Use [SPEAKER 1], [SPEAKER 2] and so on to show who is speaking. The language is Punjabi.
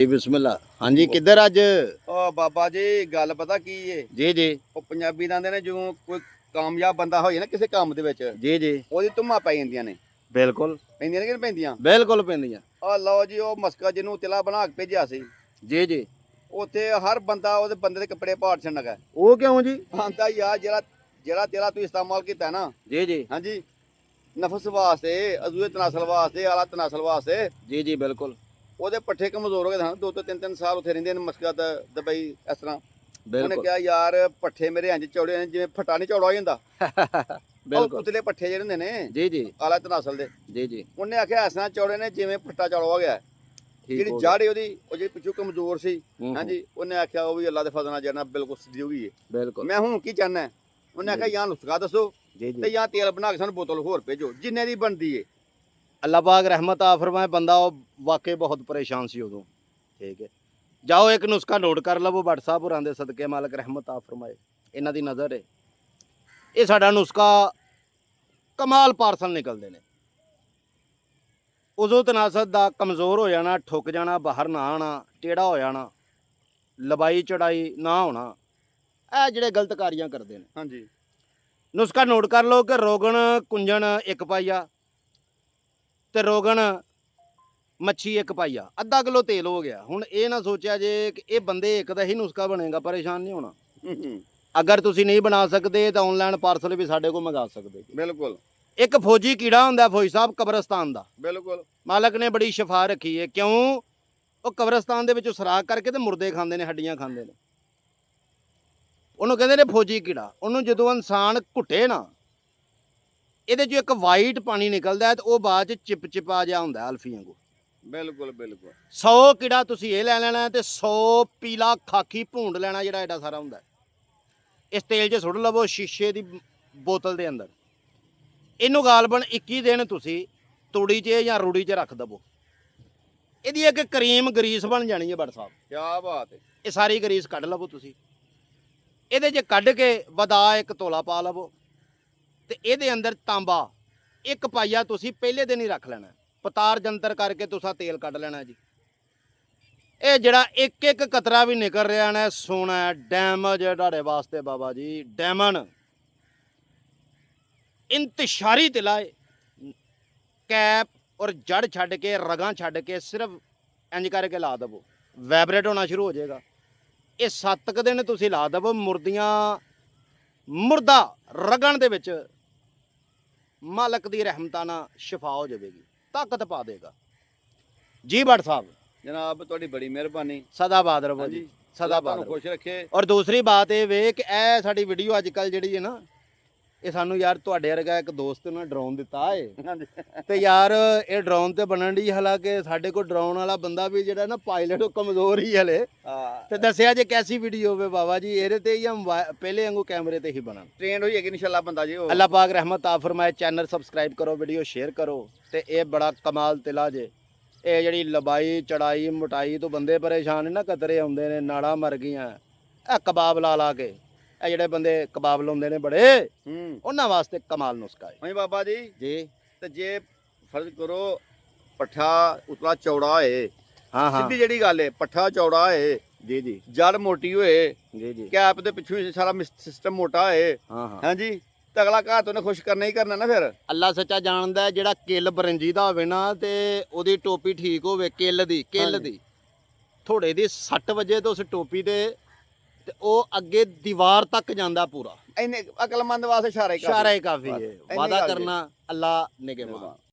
[SPEAKER 1] ਜੀ ਬਿਸਮਿਲ੍ਲਾ। ਹਾਂਜੀ ਕਿੱਧਰ ਅੱਜ?
[SPEAKER 2] ਓ ਬਾਬਾ ਜੀ ਗੱਲ ਪਤਾ ਕੀ ਏ,
[SPEAKER 1] ਜੀ ਜੀ
[SPEAKER 2] ਉਹ ਪੰਜਾਬੀ ਦੰਦੇ ਨੇ ਜਿਉਂ ਕੋਈ ਕਾਮਯਾਬ ਬੰਦਾ ਹੋਏ ਨਾ ਕਿਸੇ ਕੰਮ ਦੇ ਵਿੱਚ,
[SPEAKER 1] ਜੀ ਜੀ
[SPEAKER 2] ਉਹਦੀ ਧੁੰਮਾਂ ਪੈ ਜਾਂਦੀਆਂ ਨੇ।
[SPEAKER 1] ਬਿਲਕੁਲ
[SPEAKER 2] ਪੈਂਦੀਆਂ ਨੇ ਕਿ ਨਹੀਂ ਪੈਂਦੀਆਂ?
[SPEAKER 1] ਬਿਲਕੁਲ ਪੈਂਦੀਆਂ।
[SPEAKER 2] ਆ ਲਓ ਜੀ, ਉਹ ਮਸਕਾ ਜਿਹਨੂੰ ਤਿਲਾ ਬਣਾ ਕੇ ਭੇਜਿਆ ਸੀ,
[SPEAKER 1] ਜੀ ਜੀ
[SPEAKER 2] ਉੱਥੇ ਹਰ ਬੰਦਾ ਉਹਦੇ ਬੰਦੇ ਦੇ ਕੱਪੜੇ ਪਾੜ ਛੱਡਣ ਲੱਗਾ।
[SPEAKER 1] ਉਹ ਕਿਉਂ ਜੀ?
[SPEAKER 2] ਆਂਦਾ ਯਾਰ ਜਿਹੜਾ ਜਿਹੜਾ ਤੇਲਾ ਤੂੰ ਇਸਤੇਮਾਲ ਕੀਤਾ ਨਾ,
[SPEAKER 1] ਜੀ ਜੀ
[SPEAKER 2] ਹਾਂਜੀ, ਨਫਸ ਵਾਸਤੇ, ਅਜ਼ੂਏ ਤਨਾਸਲ ਵਾਸਤੇ, ਆਲਾ ਤਨਾਸਲ ਵਾਸਤੇ,
[SPEAKER 1] ਜੀ ਜੀ ਬਿਲਕੁਲ
[SPEAKER 2] ਉਹਦੇ ਪੱਠੇ ਕਮਜ਼ੋਰ ਹੋ ਗਏ ਸਨ। 2 ਤੋਂ 3 ਸਾਲ ਉੱਥੇ ਰਹਿੰਦੇ ਨੇ ਮਸਕਾ ਦੁਬਈ ਇਸ ਤਰ੍ਹਾਂ। ਉਹਨੇ
[SPEAKER 1] ਬਿਲਕੁਲ
[SPEAKER 2] ਕਿਹਾ ਯਾਰ ਪੱਠੇ ਮੇਰੇ ਇੰਜ ਚੌੜੇ ਨੇ ਜਿਵੇਂ ਫੱਟਾ ਨਹੀਂ ਚੌੜਾ ਹੋ ਜਾਂਦਾ। ਉਹ
[SPEAKER 1] ਬਿਲਕੁਲ
[SPEAKER 2] ਉਤਲੇ ਪੱਠੇ ਜਿਹੜੇ ਹੁੰਦੇ ਨੇ
[SPEAKER 1] ਜੀ ਜੀ
[SPEAKER 2] ਆਲਾ ਤਨਾਸਲ ਦੇ,
[SPEAKER 1] ਜੀ ਜੀ
[SPEAKER 2] ਉਹਨੇ ਆਖਿਆ ਇਸ ਤਰ੍ਹਾਂ ਚੌੜੇ ਨੇ ਜਿਵੇਂ ਫੱਟਾ ਚੌੜਾ ਹੋ ਗਿਆ।
[SPEAKER 1] ਠੀਕ
[SPEAKER 2] ਜਿਹੜੀ
[SPEAKER 1] ਹੋ ਗਿਆ।
[SPEAKER 2] ਜੜ ਉਹਦੀ, ਉਹ ਜਿਹੜੀ ਪਿੱਛੋਂ ਕਮਜ਼ੋਰ ਸੀ,
[SPEAKER 1] ਹੂੰ,
[SPEAKER 2] ਹਾਂਜੀ, ਉਹਨੇ ਆਖਿਆ ਉਹ ਵੀ ਅੱਲਾ ਦੇ ਫਜ਼ਲ ਨਾਲ ਜੜਨਾ ਬਿਲਕੁਲ ਸਿੱਧੀ ਹੋ ਗਈ ਹੈ।
[SPEAKER 1] ਬਿਲਕੁਲ
[SPEAKER 2] ਮੈਂ ਹੁਣ ਕੀ ਚਾਹੁੰਦਾ? ਉਹਨੇ ਆਖਿਆ ਜਾਂ ਨੁਸਖਾ ਦੱਸੋ
[SPEAKER 1] ਜੀ
[SPEAKER 2] ਤੇ
[SPEAKER 1] ਜੀ
[SPEAKER 2] ਜਾਂ ਤੇਲ ਬਣਾ ਕੇ ਸਾਨੂੰ ਬੋਤਲ ਹੋਰ ਭੇਜੋ ਜਿੰਨੇ ਦੀ ਬਣਦੀ ਏ।
[SPEAKER 1] ਅੱਲਾਹ ਪਾਕ ਰਹਿਮਤ ਆ ਫਰਮਾਏ। ਬੰਦਾ ਉਹ ਵਾਕਈ ਬਹੁਤ ਪਰੇਸ਼ਾਨ ਸੀ ਉਦੋਂ। ਠੀਕ ਹੈ, ਜਾਓ ਇੱਕ ਨੁਸਖਾ ਨੋਟ ਕਰ ਲਵੋ। ਭੱਟ ਸਾਹਿਬ ਹੋਰਾਂ ਦੇ ਸਦਕੇ ਮਾਲਕ ਰਹਿਮਤ ਆ ਫਰਮਾਏ, ਇਹਨਾਂ ਦੀ ਨਜ਼ਰ ਹੈ। ਇਹ ਸਾਡਾ ਨੁਸਖਾ ਕਮਾਲ ਪਾਰਸਲ ਨਿਕਲਦੇ ਨੇ। ਉਜ਼ੋ ਤਨਾਸਤ ਦਾ ਕਮਜ਼ੋਰ ਹੋ ਜਾਣਾ, ਠੁੱਕ ਜਾਣਾ, ਬਾਹਰ ਨਾ ਆਉਣਾ, ਟੇੜਾ ਹੋ ਜਾਣਾ, ਲੰਬਾਈ ਚੜਾਈ ਨਾ ਹੋਣਾ, ਇਹ ਜਿਹੜੇ ਗਲਤ ਕਾਰੀਆਂ ਕਰਦੇ ਨੇ।
[SPEAKER 2] ਹਾਂਜੀ,
[SPEAKER 1] ਨੁਸਖਾ ਨੋਟ ਕਰ ਲਓ ਕਿ ਰੋਗਣ ਕੁੰਜਣ 1 ਪਾਈਆ ਤੇ ਰੋਗਣ ਮੱਛੀ 1 ਪਾਈਆ, ਅੱਧਾ ਕਿਲੋ ਤੇਲ ਹੋ ਗਿਆ। ਹੁਣ ਇਹ ਨਾ ਸੋਚਿਆ ਜੇ ਕਿ ਇਹ ਬੰਦੇ ਇੱਕ ਦਾ ਹੀ ਨੁਸਖਾ ਬਣੇਗਾ, ਪਰੇਸ਼ਾਨ ਨਹੀਂ ਹੋਣਾ। ਅਗਰ ਤੁਸੀਂ ਨਹੀਂ ਬਣਾ ਸਕਦੇ ਤਾਂ ਆਨਲਾਈਨ ਪਾਰਸਲ ਵੀ ਸਾਡੇ ਕੋਲ ਮੰਗਾ ਸਕਦੇ।
[SPEAKER 2] ਬਿਲਕੁਲ
[SPEAKER 1] ਇੱਕ ਫੌਜੀ ਕੀੜਾ ਹੁੰਦਾ ਫੌਜੀ ਸਾਹਿਬ ਕਬਰਸਤਾਨ ਦਾ,
[SPEAKER 2] ਬਿਲਕੁਲ।
[SPEAKER 1] ਮਾਲਕ ਨੇ ਬੜੀ ਸ਼ਫਾ ਰੱਖੀ ਹੈ। ਕਿਉਂ? ਉਹ ਕਬਰਸਤਾਨ ਦੇ ਵਿੱਚੋਂ ਸੁਰਾਖ ਕਰਕੇ ਤੇ ਮੁਰਦੇ ਖਾਂਦੇ ਨੇ, ਹੱਡੀਆਂ ਖਾਂਦੇ ਨੇ। ਉਹਨੂੰ ਕਹਿੰਦੇ ਨੇ ਫੌਜੀ ਕੀੜਾ। ਉਹਨੂੰ ਜਦੋਂ ਇਨਸਾਨ ਘੁੱਟੇ ਨਾ, ਇਹਦੇ 'ਚੋਂ ਇੱਕ ਵਾਈਟ ਪਾਣੀ ਨਿਕਲਦਾ ਹੈ ਤੇ ਉਹ ਬਾਅਦ 'ਚ ਚਿਪਚਿਪਾ ਜਿਹਾ ਹੁੰਦਾ ਅਲਫੀ ਵਾਂਗੂ।
[SPEAKER 2] ਬਿਲਕੁਲ ਬਿਲਕੁਲ
[SPEAKER 1] 100 ਕੀੜਾ ਤੁਸੀਂ ਇਹ ਲੈ ਲੈਣਾ ਤੇ 100 ਪੀਲਾ ਖਾਕੀ ਭੂੰਡ ਲੈਣਾ, ਜਿਹੜਾ ਐਡਾ ਸਾਰਾ ਹੁੰਦਾ। ਇਸ ਤੇਲ 'ਚ ਸੁੱਟ ਲਵੋ ਸ਼ੀਸ਼ੇ ਦੀ ਬੋਤਲ ਦੇ ਅੰਦਰ। ਇਹਨੂੰ ਗਾਲਬਨ 21 ਦਿਨ ਤੁਸੀਂ ਤੂੜੀ 'ਚ ਜਾਂ ਰੂੜੀ 'ਚ ਰੱਖ ਦਵੋ। ਇਹਦੀ ਇੱਕ ਕਰੀਮ ਗਰੀਸ ਬਣ ਜਾਣੀ ਹੈ ਭੱਟ ਸਾਹਿਬ।
[SPEAKER 2] ਕੀ ਬਾਤ ਹੈ।
[SPEAKER 1] ਇਹ ਸਾਰੀ ਗਰੀਸ ਕੱਢ ਲਵੋ ਤੁਸੀਂ। ਇਹਦੇ 'ਚ ਕੱਢ ਕੇ ਵਦਾ 1 ਤੋਲਾ ਪਾ ਲਵੋ ਤੇ ਇਹਦੇ ਅੰਦਰ ਤਾਂਬਾ 1 ਪਾਈਆ ਤੁਸੀਂ ਪਹਿਲੇ ਦਿਨ ਹੀ ਰੱਖ ਲੈਣਾ। ਪਤਾਰ ਜੰਤਰ ਕਰਕੇ ਤੁਸੀਂ ਤੇਲ ਕੱਢ ਲੈਣਾ ਜੀ। ਇਹ ਜਿਹੜਾ ਇੱਕ ਕਤਰਾ ਵੀ ਨਿਕਲ ਰਿਹਾ ਨਾ, ਸੋਨਾ ਡੈਮੇਜ ਤੁਹਾਡੇ ਵਾਸਤੇ ਬਾਬਾ ਜੀ। ਡੈਮਨ ਇੰਤਸ਼ਾਰੀ ਤਿਲਾ ਹੈ। ਕੈਪ ਔਰ ਜੜ ਛੱਡ ਕੇ, ਰਗਾਂ ਛੱਡ ਕੇ ਸਿਰਫ ਇੰਜ ਕਰਕੇ ਲਾ ਦੇਵੋ, ਵਾਈਬ੍ਰੇਟ ਹੋਣਾ ਸ਼ੁਰੂ ਹੋ ਜਾਏਗਾ। ਇਹ 7 ਕੁ ਦਿਨ ਤੁਸੀਂ ਲਾ ਦੇਵੋ, ਮੁਰਦਾ ਰਗਣ ਦੇ ਵਿੱਚ ਮਾਲਕ ਦੀ ਰਹਿਮਤਾਂ ਨਾਲ ਸ਼ਿਫਾ ਹੋ ਜਾਵੇਗੀ, ਤਾਕਤ ਪਾ ਦੇਗਾ ਜੀ। ਭੱਟ ਸਾਹਿਬ
[SPEAKER 2] ਜਨਾਬ ਤੁਹਾਡੀ ਬੜੀ ਮਿਹਰਬਾਨੀ।
[SPEAKER 1] ਸਦਾ ਬਾਦ ਰਹੋ
[SPEAKER 2] ਹਾਂਜੀ,
[SPEAKER 1] ਜੀ, ਸਦਾ ਬਾਦ
[SPEAKER 2] ਤੁਹਾਨੂੰ
[SPEAKER 1] ਰਹੋ।
[SPEAKER 2] ਖੁਸ਼ ਰੱਖੇ।
[SPEAKER 1] ਔਰ ਦੂਸਰੀ ਬਾਤ ਇਹ ਵੇ ਕਿ ਇਹ ਸਾਡੀ ਵੀਡੀਓ ਅੱਜ ਕੱਲ ਜਿਹੜੀ ਹੈ ਨਾ, ਇਹ ਸਾਨੂੰ ਯਾਰ ਤੁਹਾਡੇ ਵਰਗਾ ਇੱਕ ਦੋਸਤ ਨੇ ਡਰੋਨ ਦਿੱਤਾ ਏ
[SPEAKER 2] ਹਾਂਜੀ
[SPEAKER 1] ਤੇ ਯਾਰ ਇਹ ਡਰੋਨ ਤੇ ਬਣਨ ਦੀ, ਹਾਲਾਂਕਿ ਸਾਡੇ ਕੋਲ ਡਰੋਨ ਵਾਲਾ ਬੰਦਾ ਵੀ ਜਿਹੜਾ ਨਾ ਪਾਇਲਟ ਉਹ ਕਮਜ਼ੋਰ ਹੀ ਹਲੇ।
[SPEAKER 2] ਹਾਂ,
[SPEAKER 1] ਤੇ ਦੱਸਿਆ ਜੇ ਕੈਸੀ ਵੀਡੀਓ ਹੋਵੇ ਬਾਬਾ ਜੀ, ਇਹਦੇ ਤੇ ਜਾਂ ਪਹਿਲੇ ਵਾਂਗੂ ਕੈਮਰੇ ਤੇ ਹੀ ਬਣਨ।
[SPEAKER 2] ਟ੍ਰੇਨ ਹੋਈ ਹੈਗੀ ਇਨਸ਼ਾਅੱਲਾ ਬੰਦਾ ਜੀ ਉਹ।
[SPEAKER 1] ਅੱਲਾਹ ਪਾਕ ਰਹਿਮਤ ਆ ਫਰਮਾਏ। ਚੈਨਲ ਸਬਸਕ੍ਰਾਈਬ ਕਰੋ, ਵੀਡੀਓ ਸ਼ੇਅਰ ਕਰੋ। ਤੇ ਇਹ ਬੜਾ ਕਮਾਲ ਤਿਲਾ ਜੇ। ਇਹ ਜਿਹੜੀ ਲੰਬਾਈ ਚੜਾਈ ਮੋਟਾਈ ਤੋਂ ਬੰਦੇ ਪਰੇਸ਼ਾਨ ਨੇ ਨਾ, ਕਤਰੇ ਆਉਂਦੇ ਨੇ, ਨਾੜਾਂ ਮਰ ਗਈਆਂ, ਇਹ ਕਬਾਬ ਲਾ ਕੇ ਇਹ ਜਿਹੜੇ ਬੰਦੇ ਕਬਾਬ ਲਾਉਂਦੇ ਨੇ ਬੜੇ, ਉਹਨਾਂ ਵਾਸਤੇ ਕਮਾਲ ਨੁਸਖਾ ਹੈ
[SPEAKER 2] ਹਾਂਜੀ ਬਾਬਾ ਜੀ।
[SPEAKER 1] ਜੀ।
[SPEAKER 2] ਤੇ ਜੇ ਫਰਜ਼ ਕਰੋ ਪੱਠਾ ਉਤਲਾ ਚੌੜਾ ਹੋਏ,
[SPEAKER 1] ਹਾਂ ਹਾਂ
[SPEAKER 2] ਸਿੱਧੀ ਜਿਹੜੀ ਗੱਲ ਹੈ, ਪੱਠਾ ਚੌੜਾ ਹੋਏ,
[SPEAKER 1] ਜੀ ਜੀ
[SPEAKER 2] ਜੜ ਮੋਟੀ ਹੋਏ,
[SPEAKER 1] ਜੀ ਜੀ
[SPEAKER 2] ਕੈਪ ਦੇ ਪਿੱਛੋਂ ਹੀ ਸਾਰਾ ਸਿਸਟਮ ਮੋਟਾ ਹੋਏ,
[SPEAKER 1] ਹਾਂ ਹਾਂ
[SPEAKER 2] ਹਾਂਜੀ, ਤੇ ਅਗਲਾ ਘਰ ਤੋਂ ਉਹਨੇ ਖੁਸ਼ ਕਰਨਾ ਹੀ ਕਰਨਾ ਨਾ ਫਿਰ।
[SPEAKER 1] ਅੱਲਾ ਸੱਚਾ ਜਾਣਦਾ ਹੈ। ਜਿਹੜਾ ਕਿੱਲ ਬਰੰਜੀ ਦਾ ਹੋਵੇ ਨਾ ਤੇ ਉਹਦੀ ਟੋਪੀ ਠੀਕ ਹੋਵੇ, ਕਿੱਲ ਦੀ ਥੋੜੇ ਦੀ 6 ਵਜੇ ਤੋਂ ਉਸ ਟੋਪੀ ਤੇ ਉਹ ਅੱਗੇ ਦੀਵਾਰ ਤੱਕ ਜਾਂਦਾ ਪੂਰਾ।
[SPEAKER 2] ਇੰਨੇ ਅਕਲਮੰਦ ਵਾਸਤੇ ਇਸ਼ਾਰਾ ਹੀ
[SPEAKER 1] ਇਸ਼ਾਰਾ ਹੀ ਕਾਫੀ ਹੈ।
[SPEAKER 2] ਇੰਨੀ
[SPEAKER 1] ਵਾਦਾ
[SPEAKER 2] ਗੱਲ ਜੀ।
[SPEAKER 1] ਕਰਨਾ ਅੱਲਾ ਨਿਗਹਿਬਾਨ।